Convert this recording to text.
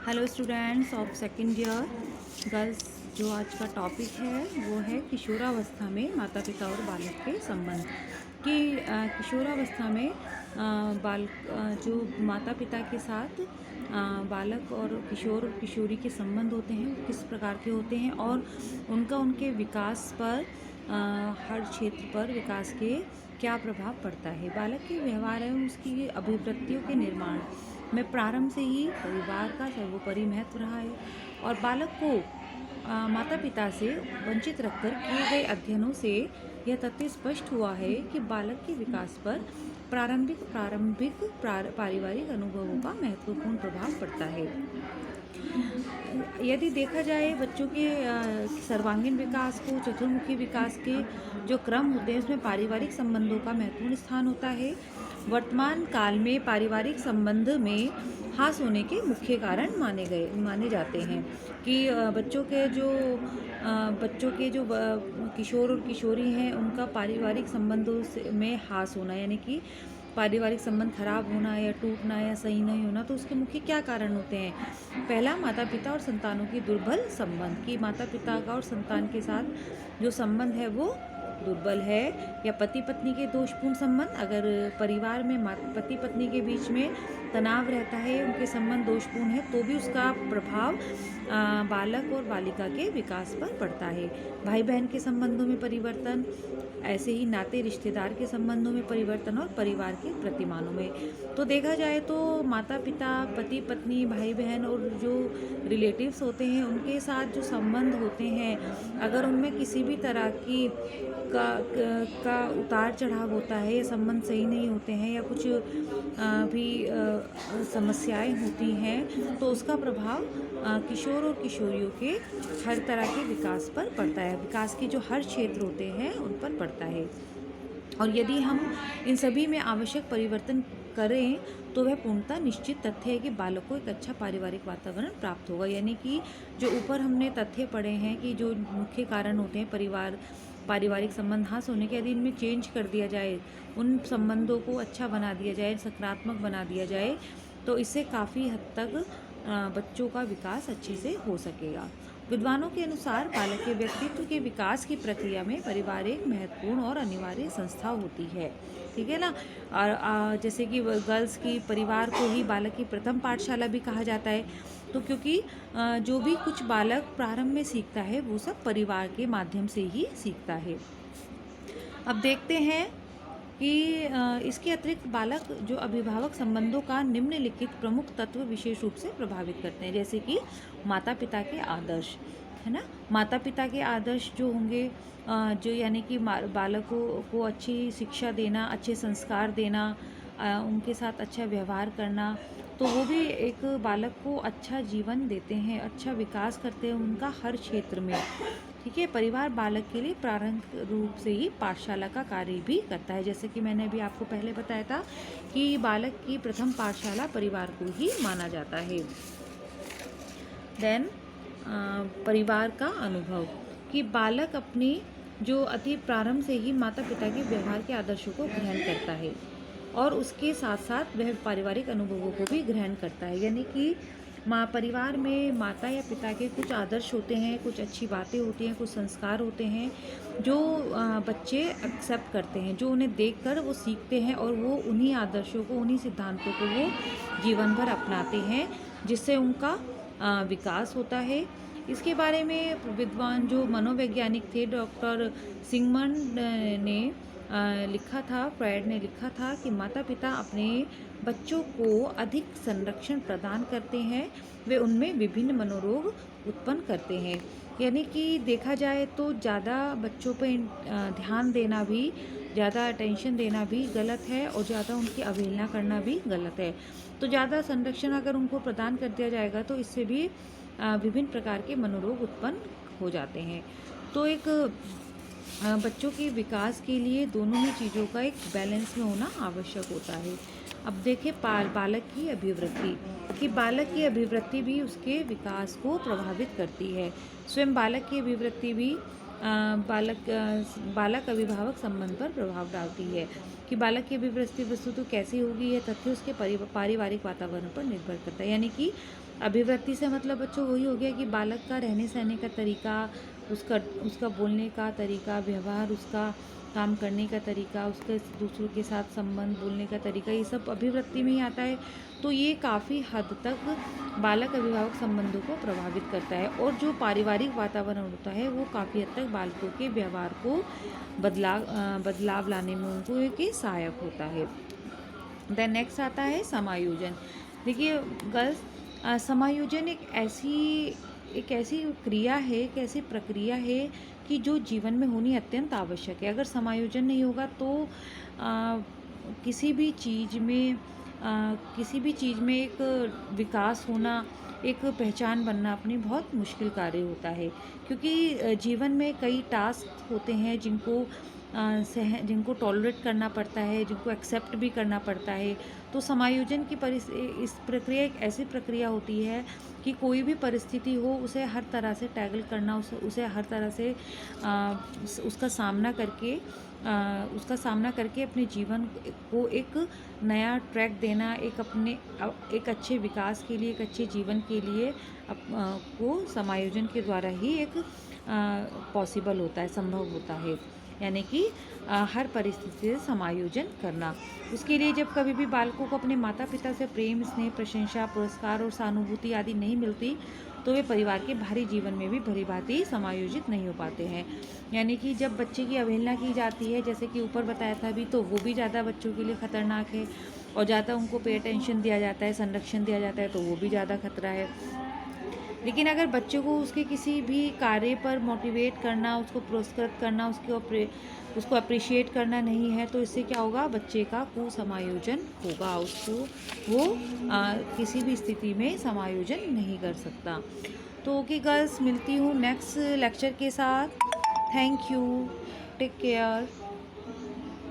Hello students of second year girls. जो आज का टॉपिक है वो है किशोरावस्था में माता पिता और बालक के संबंध। कि किशोरावस्था में जो माता पिता के साथ बालक और किशोर और किशोरी के संबंध होते हैं वो किस प्रकार के होते हैं और उनके विकास पर हर क्षेत्र पर विकास के क्या प्रभाव पड़ता है। बालक के व्यवहार एवं उसकी अभिवृत्तियों के निर्माण में प्रारंभ से ही परिवार का सर्वोपरि महत्व रहा है और बालक को माता पिता से वंचित रखकर किए गए अध्ययनों से यह तथ्य स्पष्ट हुआ है कि बालक के विकास पर प्रारंभिक पारिवारिक अनुभवों का महत्वपूर्ण प्रभाव पड़ता है। यदि देखा जाए बच्चों के सर्वांगीण विकास को, चतुर्मुखी विकास के जो क्रम होते हैं उसमें पारिवारिक संबंधों का महत्वपूर्ण स्थान होता है। वर्तमान काल में पारिवारिक संबंध में हास होने के मुख्य कारण माने जाते हैं कि बच्चों के जो किशोर और किशोरी हैं उनका पारिवारिक संबंधों में हास होना, यानी कि पारिवारिक संबंध खराब होना या टूटना या सही नहीं होना, तो उसके मुख्य क्या कारण होते हैं। पहला, माता पिता और संतानों की दुर्बल संबंध। कि माता पिता का और संतान के साथ जो संबंध है वो दुर्बल है। या पति पत्नी के दोषपूर्ण संबंध। अगर परिवार में पति पत्नी के बीच में तनाव रहता है, उनके संबंध दोषपूर्ण है, तो भी उसका प्रभाव बालक और बालिका के विकास पर पड़ता है। भाई बहन के संबंधों में परिवर्तन, ऐसे ही नाते रिश्तेदार के संबंधों में परिवर्तन और परिवार के प्रतिमानों में। तो देखा जाए तो माता पिता, पति पत्नी, भाई बहन और जो रिलेटिव्स होते हैं उनके साथ जो संबंध होते हैं, अगर उनमें किसी भी तरह की का उतार चढ़ाव होता है या संबंध सही नहीं होते हैं या कुछ भी समस्याएं होती हैं, तो उसका प्रभाव किशोर और किशोरियों के हर तरह के विकास पर पड़ता है। विकास के जो हर क्षेत्र होते हैं उन पर पड़ता है। और यदि हम इन सभी में आवश्यक परिवर्तन करें तो वह पूर्णतः निश्चित तथ्य है कि बालक को एक अच्छा पारिवारिक वातावरण प्राप्त होगा। यानी कि जो ऊपर हमने तथ्य पढ़े हैं कि जो मुख्य कारण होते हैं पारिवारिक संबंध हास होने के, यदि इनमें चेंज कर दिया जाए, उन संबंधों को अच्छा बना दिया जाए, सकारात्मक बना दिया जाए, तो इससे काफ़ी हद तक बच्चों का विकास अच्छे से हो सकेगा। विद्वानों के अनुसार बालक के व्यक्तित्व के विकास की प्रक्रिया में परिवार एक महत्वपूर्ण और अनिवार्य संस्था होती है। ठीक है ना। और जैसे कि गर्ल्स की परिवार को ही बालक की प्रथम पाठशाला भी कहा जाता है। तो क्योंकि जो भी कुछ बालक प्रारंभ में सीखता है वो सब परिवार के माध्यम से ही सीखता है। अब देखते हैं कि इसके अतिरिक्त बालक जो अभिभावक संबंधों का निम्नलिखित प्रमुख तत्व विशेष रूप से प्रभावित करते हैं। जैसे कि माता पिता के आदर्श, है ना। माता पिता के आदर्श जो होंगे, जो यानी कि बालकों को अच्छी शिक्षा देना, अच्छे संस्कार देना, उनके साथ अच्छा व्यवहार करना, तो वो भी एक बालक को अच्छा जीवन देते हैं, अच्छा विकास करते हैं उनका हर क्षेत्र में। ठीक है। परिवार बालक के लिए प्रारंभिक रूप से ही पाठशाला का कार्य भी करता है। जैसे कि मैंने अभी आपको पहले बताया था कि बालक की प्रथम पाठशाला परिवार को ही माना जाता है। देन परिवार का अनुभव, कि बालक अपनी जो अति प्रारंभ से ही माता पिता के व्यवहार के आदर्शों को ग्रहण करता है और उसके साथ साथ वह पारिवारिक अनुभवों को भी ग्रहण करता है। यानी कि परिवार में माता या पिता के कुछ आदर्श होते हैं, कुछ अच्छी बातें होती हैं, कुछ संस्कार होते हैं जो बच्चे एक्सेप्ट करते हैं, जो उन्हें देखकर वो सीखते हैं और वो उन्हीं आदर्शों को, उन्हीं सिद्धांतों को वो जीवन भर अपनाते हैं, जिससे उनका विकास होता है। इसके बारे में विद्वान जो मनोवैज्ञानिक थे डॉक्टर सिगमंड ने लिखा था, फ्रायड ने लिखा था कि माता पिता अपने बच्चों को अधिक संरक्षण प्रदान करते हैं, वे उनमें विभिन्न मनोरोग उत्पन्न करते हैं। यानी कि देखा जाए तो ज़्यादा बच्चों पे ध्यान देना भी, ज़्यादा अटेंशन देना भी गलत है और ज़्यादा उनकी अवहेलना करना भी गलत है। तो ज़्यादा संरक्षण अगर उनको प्रदान कर दिया जाएगा तो इससे भी विभिन्न प्रकार के मनोरोग उत्पन्न हो जाते हैं। तो एक बच्चों के विकास के लिए दोनों ही चीज़ों का एक बैलेंस में होना आवश्यक होता है। अब देखें बालक की अभिवृत्ति, कि बालक की अभिवृत्ति भी उसके विकास को प्रभावित करती है। स्वयं बालक की अभिवृत्ति भी बालक अभिभावक संबंध पर प्रभाव डालती है। कि बालक की अभिवृद्धि वस्तु तो कैसी होगी, यह तथ्य उसके पारिवारिक वातावरण पर निर्भर करता है। यानी कि अभिवृद्धि से मतलब बच्चों वही हो गया कि बालक का रहने सहने का तरीका, उसका उसका बोलने का तरीका, व्यवहार, उसका काम करने का तरीका, उसके दूसरों के साथ संबंध, बोलने का तरीका, ये सब अभिवृत्ति में ही आता है। तो ये काफ़ी हद तक बालक अभिभावक संबंधों को प्रभावित करता है, और जो पारिवारिक वातावरण होता है वो काफ़ी हद तक बालकों के व्यवहार को बदलाव लाने में उनको एक सहायक होता है। देन नेक्स्ट आता है समायोजन। देखिए गर्ल्स, समायोजन एक ऐसी क्रिया है, एक ऐसी प्रक्रिया है कि जो जीवन में होनी अत्यंत आवश्यक है। अगर समायोजन नहीं होगा तो किसी भी चीज़ में एक विकास होना, एक पहचान बनना अपनी बहुत मुश्किल कार्य होता है। क्योंकि जीवन में कई टास्क होते हैं जिनको टॉलरेट करना पड़ता है, जिनको एक्सेप्ट भी करना पड़ता है। तो समायोजन की इस प्रक्रिया एक ऐसी प्रक्रिया होती है कि कोई भी परिस्थिति हो उसे हर तरह से टैकल करना, उसे हर तरह से उसका सामना करके अपने जीवन को एक नया ट्रैक देना, एक अच्छे विकास के लिए, एक अच्छे जीवन के लिए को समायोजन के द्वारा ही एक पॉसिबल होता है, संभव होता है। यानी कि हर परिस्थिति से समायोजन करना। उसके लिए जब कभी भी बालकों को अपने माता पिता से प्रेम, स्नेह, प्रशंसा, पुरस्कार और सहानुभूति आदि नहीं मिलती, तो वे परिवार के बाहरी जीवन में भी भली भांति समायोजित नहीं हो पाते हैं। यानी कि जब बच्चे की अवहेलना की जाती है, जैसे कि ऊपर बताया था अभी, तो वो भी ज़्यादा बच्चों के लिए खतरनाक है, और ज़्यादा उनको पे अटेंशन दिया जाता है, संरक्षण दिया जाता है, तो वो भी ज़्यादा खतरा है। लेकिन अगर बच्चे को उसके किसी भी कार्य पर मोटिवेट करना, उसको पुरस्कृत करना, उसको अप्रिशिएट करना नहीं है, तो इससे क्या होगा, बच्चे का कुसमायोजन होगा, वो किसी भी स्थिति में समायोजन नहीं कर सकता। तो ओके गर्ल्स, मिलती हूँ नेक्स्ट लेक्चर के साथ। Thank you, take care.